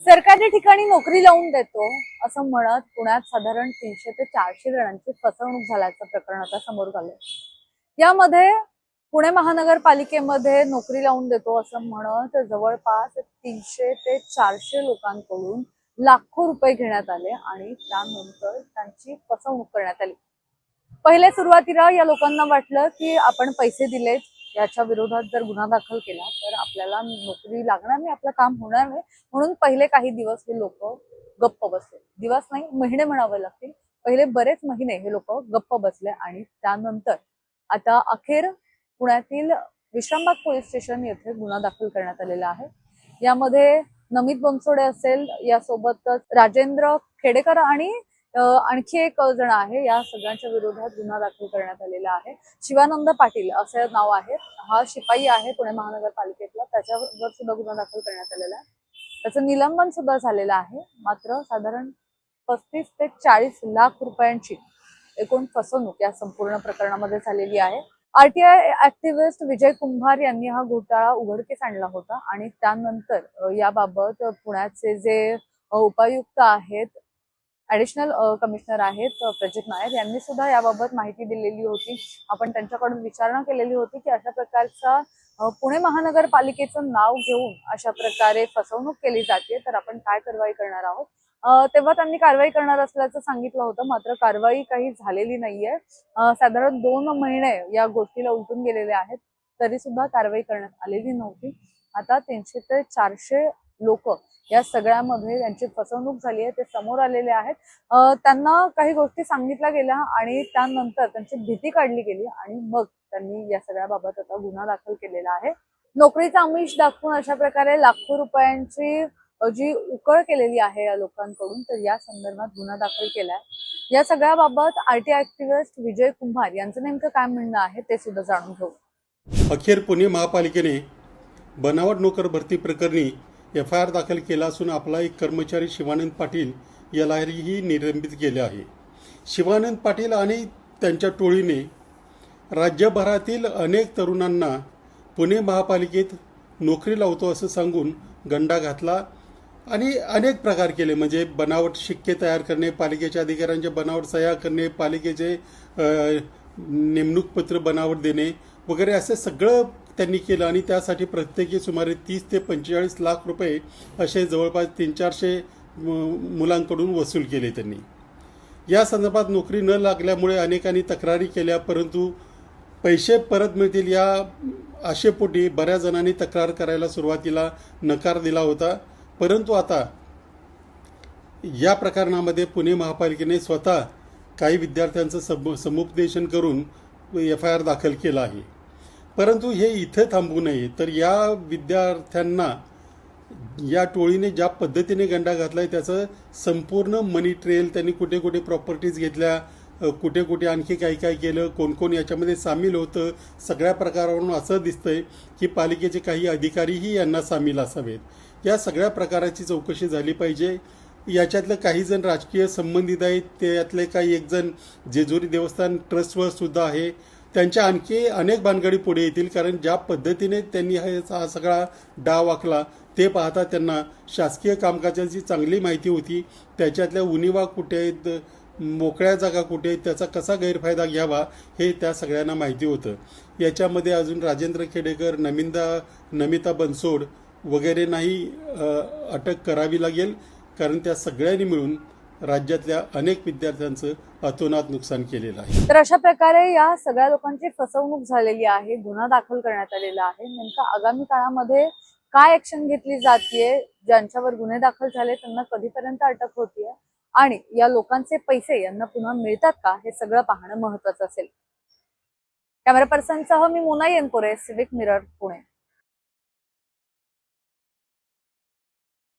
सरकारी ठिकाणी नोकरी लावून देतो असं म्हणत पुण्यात साधारण 300 ते 400 जणांची फसवणूक झाल्याचं प्रकरण आता समोर आलंय। यामध्ये पुणे महानगरपालिकेमध्ये नोकरी लावून देतो असं म्हणत जवळपास 300 ते 400 लोकांकडून लाखो रुपये घेण्यात आले आणि त्यानंतर त्यांची फसवणूक करण्यात आली। पहिले सुरुवातीला या लोकांना वाटलं की आपण पैसे दिलेत, याच्या विरोधात जर गुन्हा दाखल केला तर आपल्याला नोकरी लागणार नाही, आपलं काम होणार नाही, म्हणून पहिले काही दिवस हे लोक गप्प बसले। दिवस नाही, महिने म्हणावे लागतील। पहिले बरेच महिने हे लोक गप्प बसले आणि त्यानंतर आता अखेर पुण्यातील विश्रामबाग पोलीस स्टेशन येथे गुन्हा दाखल करण्यात आलेला आहे। यामध्ये नमित बनसोडे असेल, यासोबतच राजेंद्र खेडेकर आणि आणखी एक जण आहे, या सगळ्यांच्या विरोधात गुन्हा दाखल करण्यात आलेला आहे। शिवानंद पाटील असे नाव आहे, हा शिपाई आहे पुणे महानगरपालिकेतला, त्याच्यावर सुद्धा गुन्हा दाखल करण्यात आलेला आहे। त्याचं निलंबन सुद्धा झालेलं आहे। मात्र साधारण 35 ते 40 लाख रुपयांची एकूण फसवणूक या संपूर्ण प्रकरणामध्ये झालेली आहे। आरटीआय ऍक्टिव्हिस्ट विजय कुंभार यांनी हा घोटाळा उघडकीस आणला होता आणि त्यानंतर याबाबत पुण्याचे जे उपायुक्त आहेत, ऍडिशनल कमिशनर आहेत प्रजित नायर, यांनी सुद्धा याबाबत माहिती दिलेली होती। आपण त्यांच्याकडून विचारणा केलेली होती की अशा प्रकारचा पुणे महानगरपालिकेचं नाव घेऊन अशा प्रकारे फसवणूक केली जाते तर आपण काय कारवाई करणार आहोत। तेव्हा त्यांनी कारवाई करणार असल्याचं सांगितलं होतं, मात्र कारवाई काही झालेली नाहीये। साधारण 2 महिने या गोष्टीला उलटून गेलेले आहेत, तरी सुद्धा कारवाई करण्यात आलेली नव्हती। आता 300 ते 400 लोक या सगळ्यामध्ये त्यांची फसवणूक झाली आहे ते समोर आलेले आहेत। त्यांना काही गोष्टी सांगितल्या गेल्या आणि त्यानंतर त्यांची भीती काढली गेली आणि मग त्यांनी या सगळ्याबाबत आता गुन्हा दाखल केलेला आहे। नोकरीचा आमिष दाखवून अशा प्रकारे लाखो रुपयांची जी उकळ केलेली आहे या लोकांकडून, तर या संदर्भात गुन्हा दाखल केलाय। या सगळ्याबाबत आरटीआय ऍक्टिव्हिस्ट विजय कुंभार यांचं नेमकं काय म्हणणं आहे ते सुद्धा जाणून घेऊ। अखेर पुणे महापालिकेने बनावट नोकर भरती प्रकरणी FIR दाखल केला असून आपला एक कर्मचारी शिवानंद पाटील यालाही निलंबित केले आहे। शिवानंद पाटील आणि त्यांच्या टोळीने राज्यभरातील अनेक तरुणांना पुणे महापालिकेत नोकरी लावतो असं सांगून गंडा घातला आणि अनेक प्रकार केले, म्हणजे बनावट शिक्के तयार करणे, पालिकेच्या अधिकाऱ्यांचे बनावट सह्या करणे, पालिकेचे नेमणूक पत्र बनावट देणे वगैरे असं सगळं त्यांनी केलं आणि त्यासाठी प्रत्येकी सुमारे 30 ते 45 लाख रुपये असे जवळपास 300-400 मुलांकडून वसूल केले त्यांनी। या संदर्भात नोकरी न लागल्यामुळे अनेकांनी तक्रारी केल्या, परंतु पैसे परत मिळतील या आशेपोटी बऱ्याच जणांनी तक्रार करायला सुरुवातीला नकार दिला होता। परंतु आता या प्रकरणामध्ये पुणे महापालिकेने स्वतः काही विद्यार्थ्यांचं समुपदेशन करून FIR दाखल केला आहे। परंतु हे इथं थांबू नये, तर या विद्यार्थ्यांना या टोळीने ज्या पद्धतीने गंडा घातलाय त्याचं संपूर्ण मनी ट्रेल, त्यांनी कुठे कुठे प्रॉपर्टीज घेतल्या, कुठे कुठे आणखी काही काय केलं, कोण कोण याच्यामध्ये सामील होतं, सगळ्या प्रकारावरून असं दिसतंय की पालिकेचे काही अधिकारीही यांना सामील असावेत। या सगळ्या प्रकाराची चौकशी झाली पाहिजे। याच्यातलं काही जण राजकीय संबंधित आहेत, त्यातले काही एक जण जेजुरी देवस्थान ट्रस्टवर सुद्धा आहे, त्यांच्या आणखी अनेक भानगडी पुढे येतील, कारण ज्या पद्धतीने त्यांनी हा सगळा डाव आखला ते पाहता त्यांना शासकीय कामकाजाची चांगली माहिती होती, त्याच्यातल्या उणिवा कुठे आहेत, मोकळ्या जागा कुठे आहेत, त्याचा कसा गैरफायदा घ्यावा हे त्या सगळ्यांना माहिती होतं। याच्यामध्ये अजून राजेंद्र खेडेकर, नमिता बनसोड वगैरेंनाही अटक करावी लागेल, कारण त्या सगळ्यांनी मिळून राज्यातल्या अनेक विद्यार्थ्यांचं अतोनात नुकसान केलेलं आहे। तर अशा प्रकारे या सगळ्या लोकांची फसवणूक झालेली आहे, गुन्हा दाखल करण्यात आलेला आहे। नेमका आगामी काळामध्ये काय ऍक्शन घेतली जातीये, ज्यांच्यावर गुन्हे दाखल झाले त्यांना कधीपर्यंत अटक होतीये आणि या लोकांचे पैसे यांना पुन्हा मिळतात का, हे सगळं पाहणं महत्त्वाचं असेल। कॅमेरा पर्सनसह मी मोना येनपुरे, सिविक मिरर, पुणे।